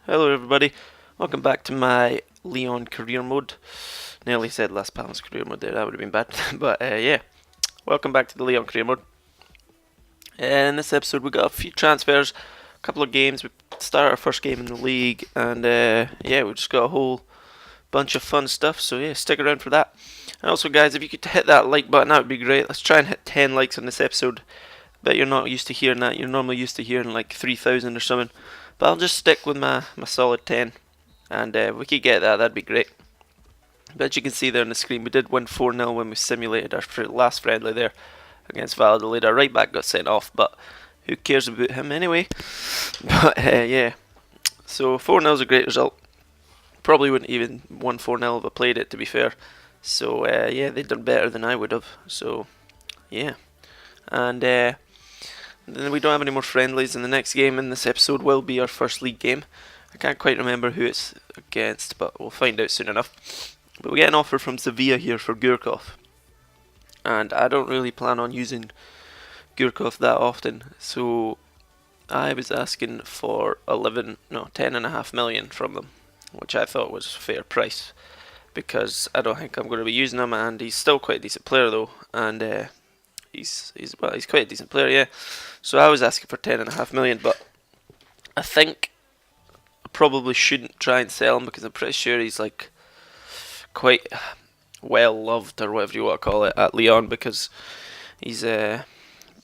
Hello everybody, welcome back to my Lyon career mode. Nearly said Las Palmas career mode there, that would have been bad. But yeah, welcome back to the Lyon career mode. In this episode we got a few transfers, a couple of games. We started our first game in the league and yeah, we just got a whole bunch of fun stuff, so yeah, stick around for that. And also guys, if you could hit that like button, that would be great. Let's try and hit 10 likes on this episode. Bet you're not used to hearing that, you're normally used to hearing like 3,000 or something. But I'll just stick with my solid 10. And if we could get that, that'd be great. But as you can see there on the screen, we did win 4-0 when we simulated our last friendly there against Valladolid. Our right back got sent off, but who cares about him anyway? But yeah, so 4-0 is a great result. Probably wouldn't even won 4-0 if I played it, to be fair. So yeah, they've done better than I would have. So yeah, and then we don't have any more friendlies, and the next game in this episode will be our first league game. I can't quite remember who it's against, but we'll find out soon enough. But we get an offer from Sevilla here for Gurkov, and I don't really plan on using Gurkov that often, so I was asking for 10.5 million from them, which I thought was a fair price, because I don't think I'm going to be using him, and he's still quite a decent player though, and he's quite a decent player, yeah. So I was asking for 10.5 million, but I think I probably shouldn't try and sell him because I'm pretty sure he's like quite well loved or whatever you want to call it at Lyon, because he's been a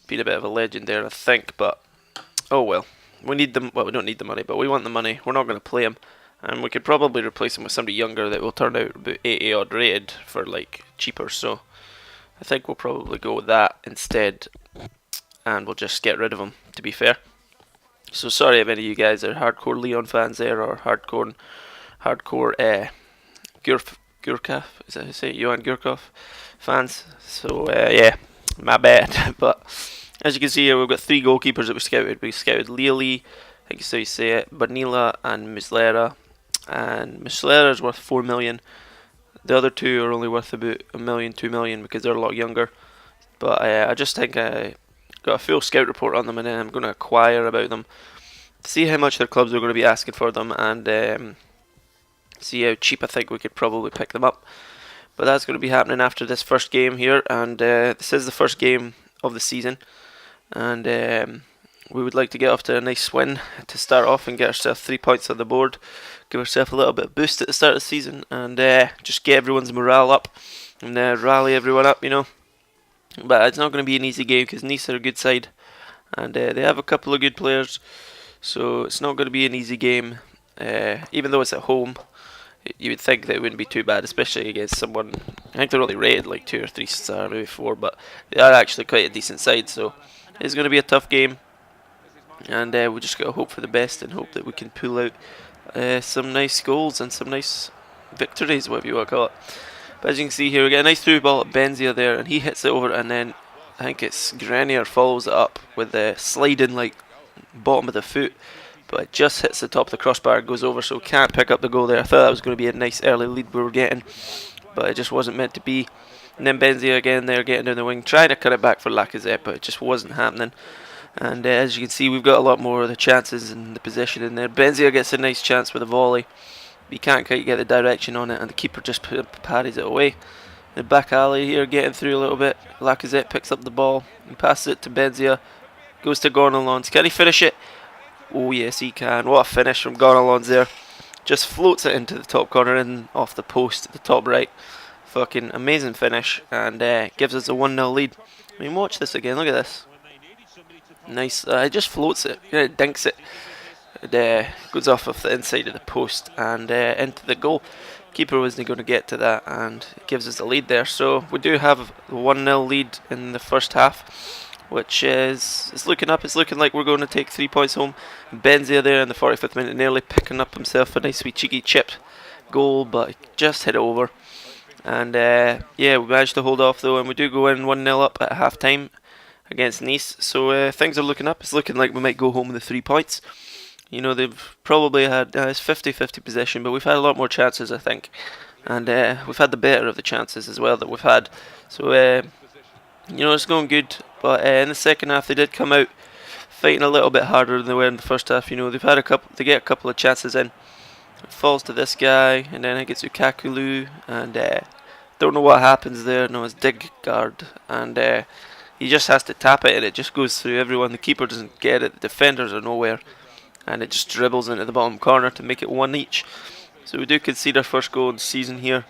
bit of a legend there, I think. But oh well, we need them. Well, we don't need the money, but we want the money. We're not going to play him, and we could probably replace him with somebody younger that will turn out about 80 odd rated for like cheaper. So I think we'll probably go with that instead, and we'll just get rid of him, to be fair. So sorry if any of you guys are hardcore Lyon fans there, or hardcore Gurkov, is that how you say it? Johan Gurkov fans. So yeah, my bad. But as you can see here, we've got three goalkeepers that we scouted. We scouted Lili, I think is how you say it, Bonilla and Muslera. And Muslera is worth 4 million. The other two are only worth about 1 million, 2 million, because they're a lot younger. But I just think I got a full scout report on them, and then I'm going to acquire about them, see how much their clubs are going to be asking for them, and see how cheap I think we could probably pick them up. But that's going to be happening after this first game here, and this is the first game of the season, and we would like to get off to a nice win to start off and get ourselves 3 points on the board, give ourselves a little bit of boost at the start of the season, and just get everyone's morale up and rally everyone up, you know. But it's not going to be an easy game because Nice are a good side, and they have a couple of good players, so it's not going to be an easy game. Even though it's at home, you would think that it wouldn't be too bad, especially against someone. I think they're only rated like 2 or 3 star, maybe 4, but they are actually quite a decent side, so it's going to be a tough game, and we just got to hope for the best and hope that we can pull out some nice goals and some nice victories, whatever you want to call it. But as you can see here, we get a nice through ball at Benzia there, and he hits it over, and then I think it's Grenier follows it up with the sliding like bottom of the foot, but it just hits the top of the crossbar and goes over, so we can't pick up the goal there. I thought that was going to be a nice early lead we were getting, but it just wasn't meant to be. And then Benzia again there getting down the wing, trying to cut it back for Lacazette, but it just wasn't happening. And as you can see, we've got a lot more of the chances and the possession in there. Benzia gets a nice chance with a volley. He can't quite get the direction on it, and the keeper just parries it away. The back alley here, getting through a little bit. Lacazette picks up the ball. He passes it to Benzia. Goes to Gonalons. Can he finish it? Oh yes, he can. What a finish from Gonalons there. Just floats it into the top corner and off the post at the top right. Fucking amazing finish, and gives us a 1-0 lead. I mean, watch this again. Look at this. Nice. It just floats it. It dinks it. It goes off of the inside of the post and into the goal. Keeper wasn't going to get to that, and it gives us the lead there. So we do have a 1-0 lead in the first half, which is it's looking up. It's looking like we're going to take 3 points home. Benzia there in the 45th minute, nearly picking up himself a nice wee cheeky chip goal, but just hit it over. And yeah, we managed to hold off though, and we do go in 1-0 up at half time against Nice. So things are looking up. It's looking like we might go home with the 3 points. You know, they've probably had it's 50-50 possession, but we've had a lot more chances, I think, and we've had the better of the chances as well that we've had. So you know, it's going good. But in the second half, they did come out fighting a little bit harder than they were in the first half. You know, they've had a couple. They get a couple of chances in. It falls to this guy, and then it gets Ukakulu, and don't know what happens there. No, it's dig guard, and he just has to tap it, and it just goes through everyone. The keeper doesn't get it. The defenders are nowhere, and it just dribbles into the bottom corner to make it 1 each. So we do concede our first goal in the season here,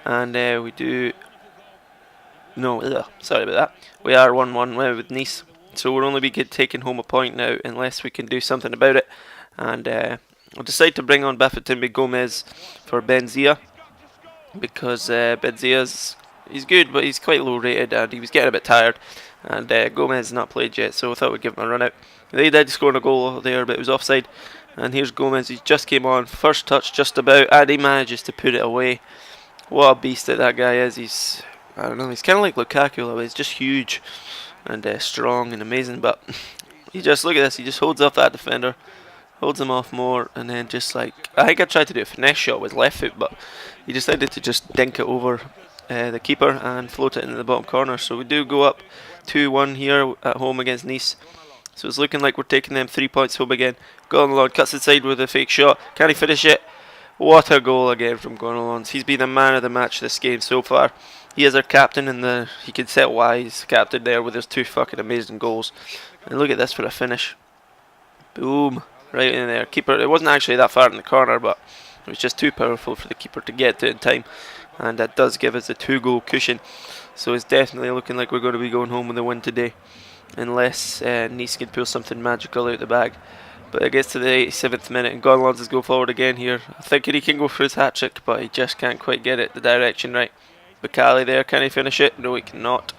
and we do. No, sorry about that. We are 1-1 with Nice, so we'll only be taking home a point now unless we can do something about it. And I'll decide to bring on Bafétimbi Gomez for Benzia, because Benzia's he's good, but he's quite low rated, and he was getting a bit tired. And Gomez has not played yet, so I thought we'd give him a run out. They did score a goal there, but it was offside. And here's Gomez. He just came on, first touch just about, and he manages to put it away. What a beast that guy is. I don't know, he's kind of like Lukaku, but he's just huge and strong and amazing. But he just, look at this, he just holds off that defender, holds him off more, and then just like, I think I tried to do a finesse shot with left foot, but he decided to just dink it over the keeper and float it into the bottom corner. So we do go up 2-1 here at home against Nice. So it's looking like we're taking them 3 points home again. Gonalons cuts inside with a fake shot. Can he finish it? What a goal again from Gonalons. He's been the man of the match this game so far. He is our captain, and he can set why he's captain there with his 2 fucking amazing goals. And look at this for a finish. Boom. Right in there. Keeper, it wasn't actually that far in the corner, but it was just too powerful for the keeper to get to in time. And that does give us a 2-goal cushion. So it's definitely looking like we're going to be going home with a win today, unless Nice can pull something magical out the bag. But it gets to the 87th minute, and Gonalons is go forward again here. Thinking he can go for his hat-trick, but he just can't quite get it the direction right. Bakali there, can he finish it? No, he cannot.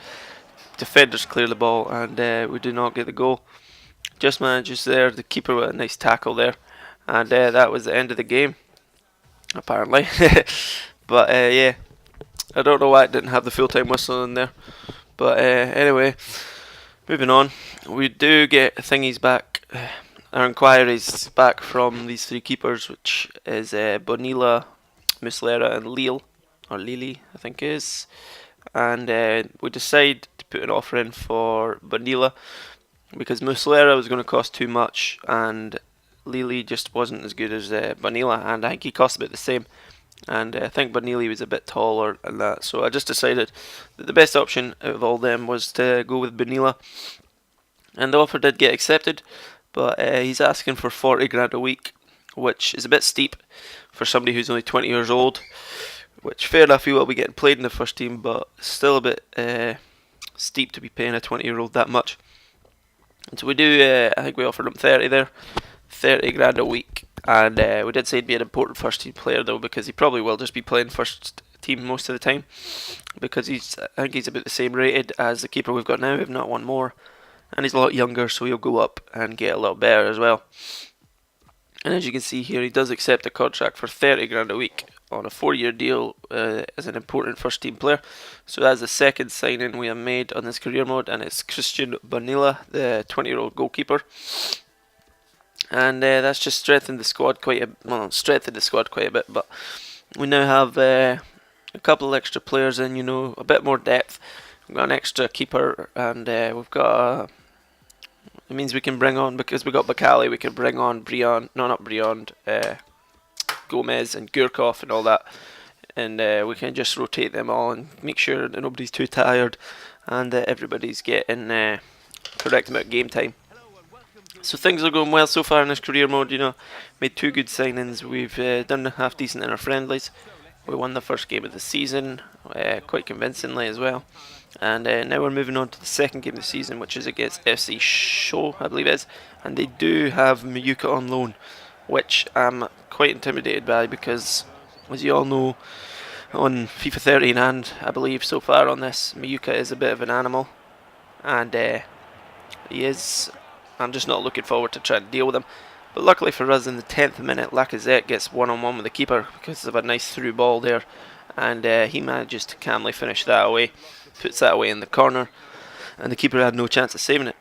Defenders clear the ball, and we do not get the goal. Just manages there, the keeper with a nice tackle there, and that was the end of the game, apparently. But yeah, I don't know why it didn't have the full-time whistle in there. But anyway, moving on, we do get thingies back. Our inquiries back from these 3 keepers, which is Bonilla, Muslera, and Lille, or Lili, I think it is. And we decide to put an offer in for Bonilla, because Muslera was going to cost too much, and Lili just wasn't as good as Bonilla, and I think he cost about the same. And I think Bonilla was a bit taller and that, so I just decided that the best option out of all them was to go with Bonilla. And the offer did get accepted, but he's asking for 40 grand a week, which is a bit steep for somebody who's only 20 years old. Which, fair enough, he will be getting played in the first team, but still a bit steep to be paying a 20-year-old that much. And so we do, I think we offered him 30 there, 30 grand a week. And we did say he'd be an important first team player though, because he probably will just be playing first team most of the time, because I think he's about the same rated as the keeper we've got now, if not one more. And he's a lot younger, so he'll go up and get a lot better as well. And as you can see here, he does accept a contract for 30 grand a week on a 4-year deal as an important first team player. So that's the second signing we have made on this career mode, and it's Christian Bonilla, the 20-year-old goalkeeper. And that's just strengthened the squad quite a bit. But we now have a couple of extra players in, you know, a bit more depth. We've got an extra keeper, and we've got it means we can bring on, because we got Bakali, we can bring on Gomez and Gurkov and all that, and we can just rotate them all and make sure that nobody's too tired, and everybody's getting correct amount of game time. So things are going well so far in this career mode, you know. Made 2 good signings. We've done half decent in our friendlies. We won the first game of the season quite convincingly as well. And now we're moving on to the second game of the season, which is against FC Show, I believe it is. And they do have Miyuka on loan, which I'm quite intimidated by, because, as you all know, on FIFA 13 and I believe so far on this, Miyuka is a bit of an animal. And he is... I'm just not looking forward to trying to deal with him. But luckily for us, in the 10th minute, Lacazette gets one-on-one with the keeper because of a nice through ball there. And he manages to calmly finish that away. Puts that away in the corner. And the keeper had no chance of saving it.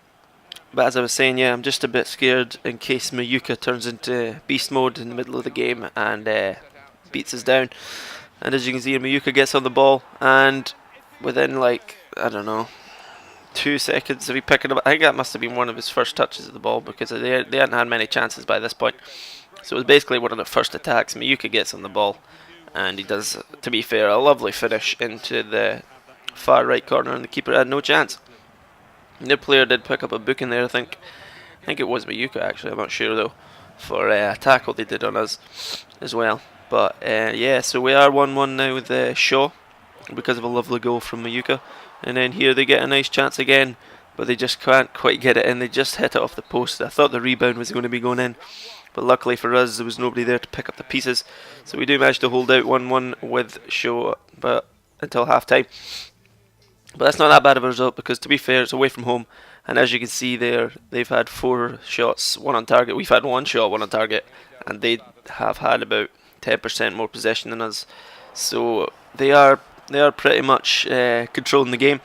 But as I was saying, yeah, I'm just a bit scared in case Miyuka turns into beast mode in the middle of the game and beats us down. And as you can see, Miyuka gets on the ball. And within, like, I don't know, 2 seconds of he picking up. I think that must have been one of his first touches of the ball because they hadn't had many chances by this point. So it was basically one of the first attacks. Miyuka gets on the ball, and he does, to be fair, a lovely finish into the far right corner, and the keeper had no chance. The player did pick up a booking there, I think. I think it was Miyuka actually, I'm not sure though, for a tackle they did on us as well. But yeah, so we are 1-1 now with Shaw because of a lovely goal from Miyuka. And then here they get a nice chance again, but they just can't quite get it in. They just hit it off the post. I thought the rebound was going to be going in, but luckily for us there was nobody there to pick up the pieces. So we do manage to hold out 1-1 with Shaw but until half time. But that's not that bad of a result because, to be fair, it's away from home, and as you can see there, they've had 4 shots, 1 on target. We've had 1 shot, 1 on target, and they have had about 10% more possession than us. So they are pretty much controlling the game.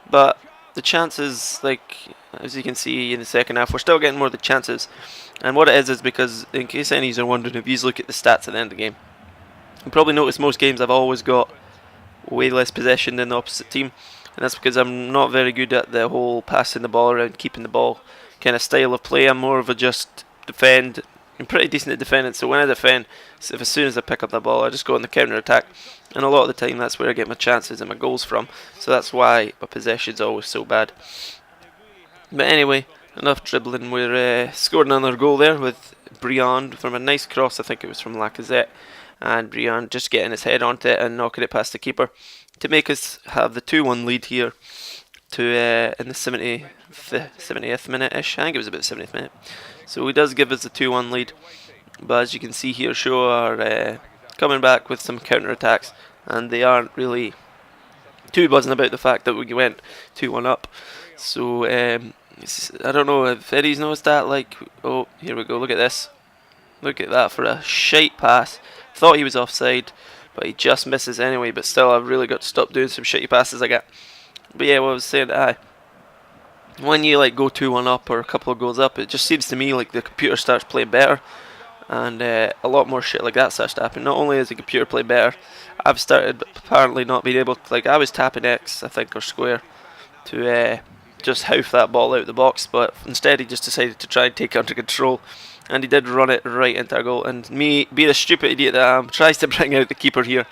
But the chances, like as you can see in the second half, we're still getting more of the chances. And what it is because, in case any of you are wondering, if you look at the stats at the end of the game, you probably notice most games I've always got way less possession than the opposite team. And that's because I'm not very good at the whole passing the ball around, keeping the ball kind of style of play. I'm more of a just defend. I'm pretty decent at defending, so when I defend, so as soon as I pick up the ball, I just go on the counter attack. And a lot of the time, that's where I get my chances and my goals from. So that's why my possession's always so bad. But anyway, enough dribbling. We're scored another goal there with Briand from a nice cross. I think it was from Lacazette, and Briand just getting his head onto it and knocking it past the keeper to make us have the 2-1 lead here to in the 70th minute-ish. I think it was about the 70th minute. So he does give us the 2-1 lead. But as you can see here, Shaw are coming back with some counter-attacks, and they aren't really too buzzing about the fact that we went 2-1 up. So I don't know if Eddie's noticed that. Like, oh, here we go, look at this. Look at that for a shite pass. Thought he was offside, but he just misses anyway. But still, I've really got to stop doing some shitty passes I get. But yeah, what I was saying, when you like go 2-1 up or a couple of goals up, it just seems to me like the computer starts playing better, and a lot more shit like that starts to happen. Not only does the computer play better, I've started apparently not being able to, like, I was tapping X, I think, or square, to just hoof that ball out of the box, but instead he just decided to try and take it under control. And he did run it right into our goal. And me, being a stupid idiot that I am, tries to bring out the keeper here,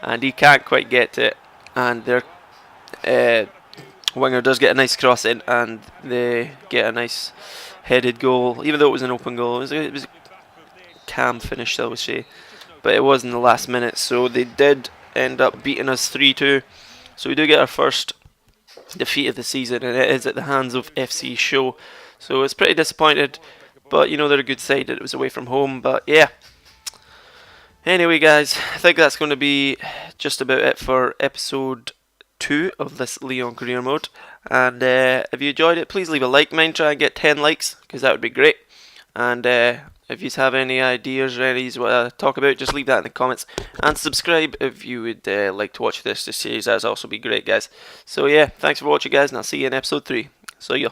and he can't quite get to it. And their winger does get a nice cross in, and they get a nice headed goal. Even though it was an open goal, it was a calm finish, I would say. But it was in the last minute, so they did end up beating us 3-2. So we do get our first defeat of the season, and it is at the hands of FC Show. So it's pretty disappointed. But, you know, they're a good side that it was away from home. But, yeah. Anyway, guys, I think that's going to be just about it for episode 2 of this Lyon career mode. And if you enjoyed it, please leave a like. Mind try and get 10 likes, because that would be great. And if you have any ideas or any what to talk about, just leave that in the comments. And subscribe if you would like to watch this series. That would also be great, guys. So, yeah, thanks for watching, guys, and I'll see you in episode 3. So, yeah.